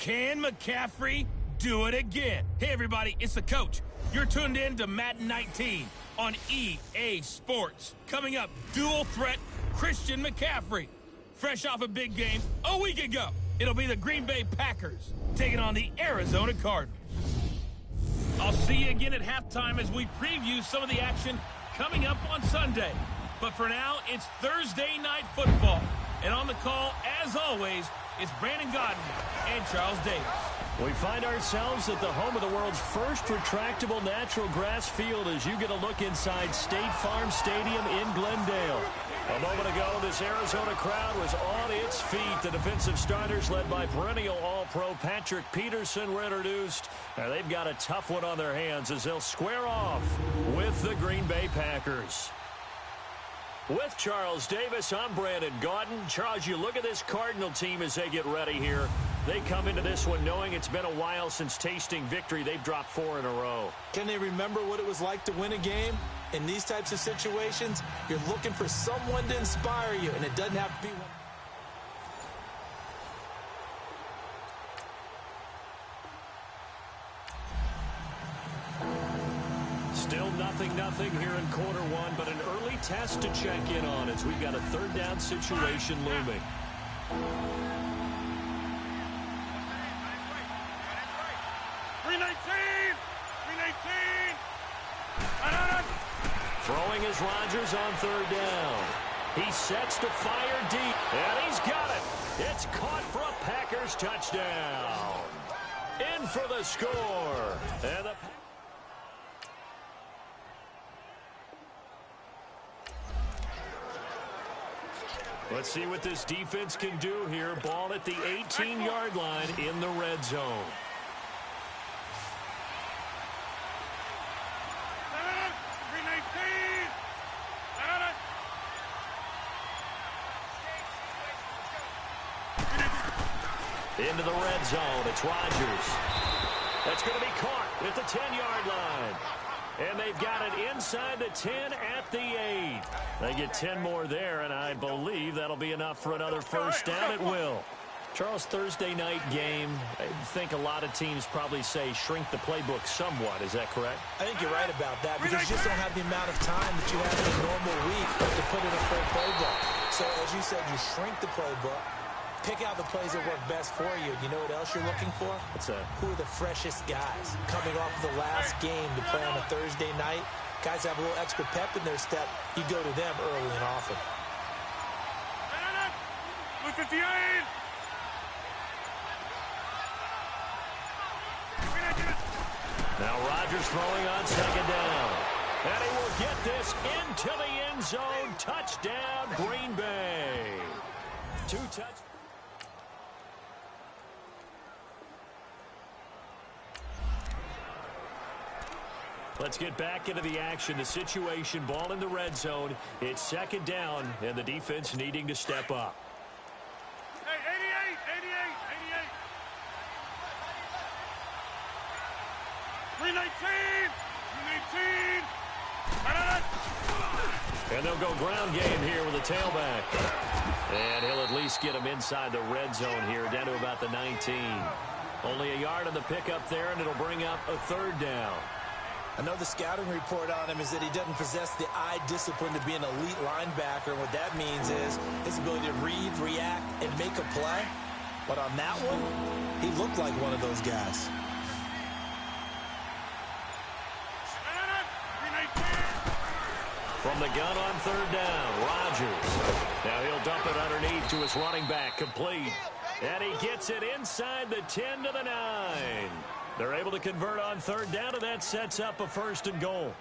Can McCaffrey do it again? Hey, everybody, it's the coach. You're tuned in to Madden 19 on EA Sports. Coming up, dual threat Christian McCaffrey. Fresh off a big game a week ago. It'll be the Green Bay Packers taking on the Arizona Cardinals. I'll see you again at halftime as we preview some of the action coming up on Sunday. But for now, it's Thursday Night Football. And on the call, as always, it's Brandon Godden and Charles Davis. We find ourselves at the home of the world's first retractable natural grass field as you get a look inside State Farm Stadium in Glendale. A moment ago, this Arizona crowd was on its feet. The defensive starters, led by perennial All-Pro Patrick Peterson, were introduced. Now they've got a tough one on their hands as they'll square off with the Green Bay Packers. With Charles Davis, I'm Brandon Godden. Charles, you look at this Cardinal team as they get ready here. They come into this one knowing it's been a while since tasting victory. They've dropped 4 in a row. Can they remember what it was like to win a game? In these types of situations, you're looking for someone to inspire you, and it doesn't have to be one. Still 0-0 here in quarter one, but an early test to check in on as we've got a third down situation looming. Throwing is Rodgers on third down. He sets to fire deep, and he's got it. It's caught for a Packers touchdown. In for the score. And the Let's see what this defense can do here. Ball at the 18-yard line in the red zone. Into the red zone. It's Rodgers. That's going to be caught at the 10-yard line. And they've got it inside the 10 at the 8. They get 10 more there, and I believe that'll be enough for another first down. It will. Charles, Thursday night game, I think a lot of teams probably say shrink the playbook somewhat. Is that correct? I think you're right about that because you just don't have the amount of time that you have in a normal week to put in a full playbook. So, as you said, you shrink the playbook. Pick out the plays that work best for you. You know what else you're looking for? What's that? Who are the freshest guys coming off of the last game to play on a Thursday night? Guys have a little extra pep in their step. You go to them early and often. 58. Now Rodgers throwing on second down. And he will get this into the end zone. Touchdown, Green Bay. 2 touchdowns. Let's get back into the action. The situation, ball in the red zone. It's second down, and the defense needing to step up. Hey, 88. 319. And they'll go ground game here with a tailback. And he'll at least get him inside the red zone here, down to about the 19. Only a yard on the pickup there, and it'll bring up a third down. I know the scouting report on him is that he doesn't possess the eye discipline to be an elite linebacker. And what that means is his ability to read, react, and make a play. But on that one, he looked like one of those guys. From the gun on third down, Rodgers. Now he'll dump it underneath to his running back, complete. And he gets it inside the 10 to the 9. They're able to convert on third down, and that sets up a 1st and goal.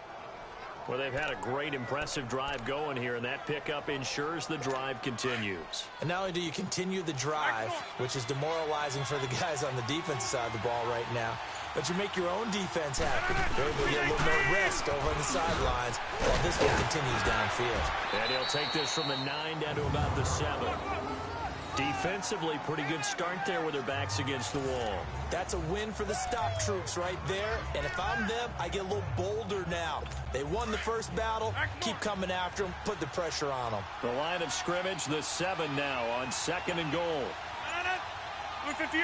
Well, they've had a great, impressive drive going here, and that pickup ensures the drive continues. And not only do you continue the drive, which is demoralizing for the guys on the defensive side of the ball right now, but you make your own defense happy. They're able to get a little more rest over on the sidelines while this one continues downfield. And he'll take this from the 9 down to about the 7. Defensively, pretty good start there with their backs against the wall. That's a win for the stop troops right there. And if I'm them, I get a little bolder now. They won the first battle. Keep coming after them. Put the pressure on them. The line of scrimmage, the 7 now on 2nd and goal. 58.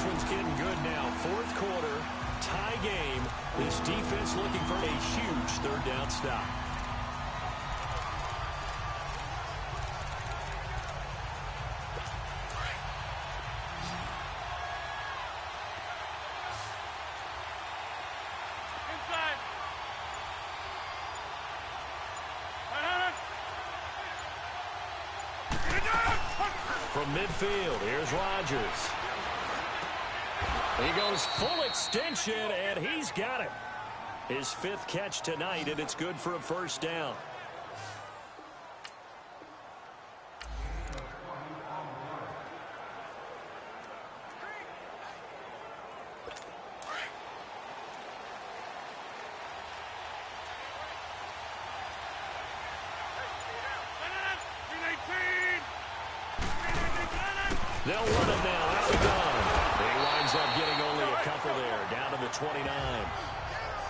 this one's getting good now. Fourth quarter, tie game. This defense looking for a huge third down stop. From midfield, here's Rodgers. He goes full extension, and he's got it. His 5th catch tonight, and it's good for a first down. They'll run it now. That's a gun. He winds up getting only a couple there, down to the 29.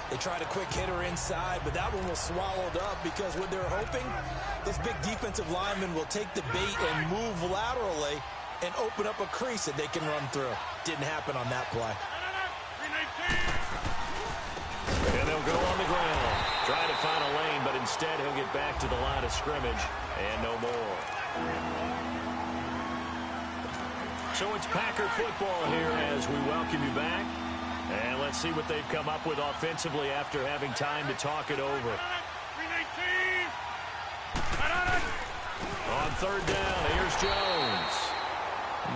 They tried a quick hitter inside, but that one was swallowed up because what they're hoping, this big defensive lineman will take the bait and move laterally and open up a crease that they can run through. Didn't happen on that play. And they'll go on the ground. Trying to find a lane, but instead he'll get back to the line of scrimmage and no more. So it's Packer football here as we welcome you back. And let's see what they've come up with offensively after having time to talk it over. On third down, here's Jones.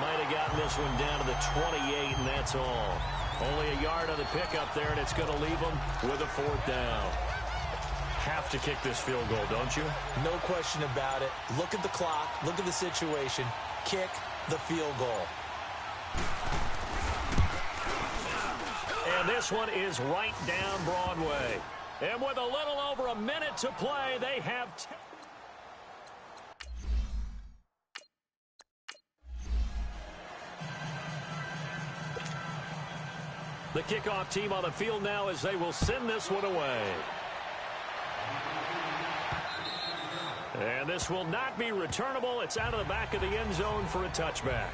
Might have gotten this one down to the 28, and that's all. Only a yard on the pickup there, and it's going to leave them with a 4th down. Have to kick this field goal, don't you? No question about it. Look at the clock. Look at the situation. Kick the field goal. And this one is right down Broadway. And with a little over a minute to play, they have... The kickoff team on the field now as they will send this one away. And this will not be returnable. It's out of the back of the end zone for a touchback.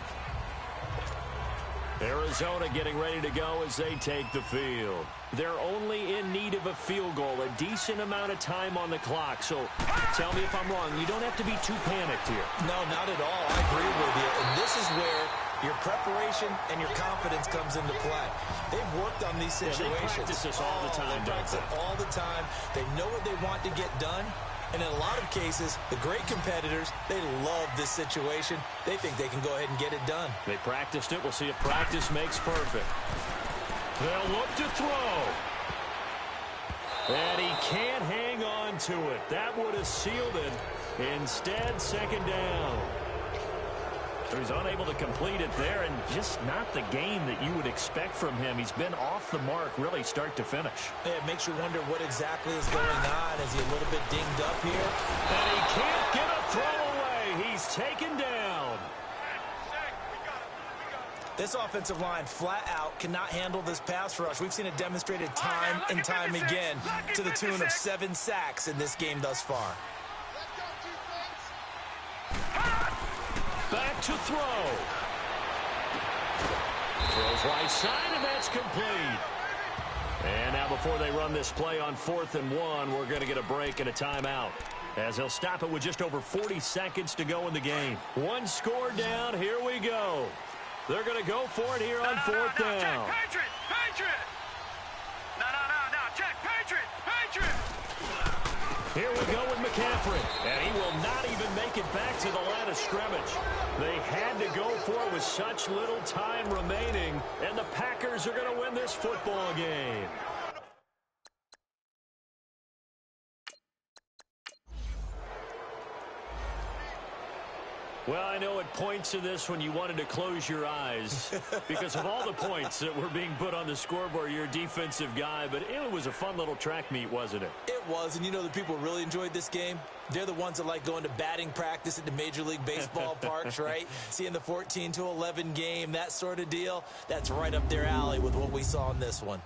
Arizona getting ready to go as they take the field. They're only in need of a field goal, a decent amount of time on the clock. So tell me if I'm wrong. You don't have to be too panicked here. No, not at all. I agree with you. And this is where your preparation and your confidence comes into play. They've worked on these situations. They practice this all the time, they practice it all the time. They know what they want to get done. And in a lot of cases, the great competitors, they love this situation. They think they can go ahead and get it done. They practiced it. We'll see if practice makes perfect. They'll look to throw. And he can't hang on to it. That would have sealed it. Instead, second down. He's unable to complete it there, and just not the game that you would expect from him. He's been off the mark, really, start to finish. Yeah, it makes you wonder what exactly is going on. Is he a little bit dinged up here? And he can't get a throw away. He's taken down. This offensive line, flat out, cannot handle this pass rush. We've seen it demonstrated time and time again to the tune of 7 sacks in this game thus far. Back to throw. Throws right side, and that's complete. And now before they run this play on 4th and 1, we're going to get a break and a timeout, as he'll stop it with just over 40 seconds to go in the game. One score down. Here we go. They're going to go for it here on 4th down. Check, Patriot! Patriot! No, check, Patriot! Patriot! Here we go with McCaffrey, and he will not even make it back to the line of scrimmage. They had to go for it with such little time remaining, and the Packers are going to win this football game. Well, I know at points in this when you wanted to close your eyes because of all the points that were being put on the scoreboard. You're a defensive guy, but it was a fun little track meet, wasn't it? It was, and you know the people really enjoyed this game? They're the ones that like going to batting practice at the Major League Baseball parks, right? Seeing the 14-11 game, that sort of deal, that's right up their alley with what we saw in this one.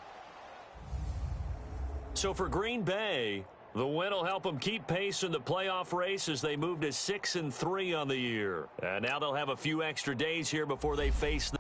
So for Green Bay, the win will help them keep pace in the playoff race as they move to 6-3 on the year. And now they'll have a few extra days here before they face the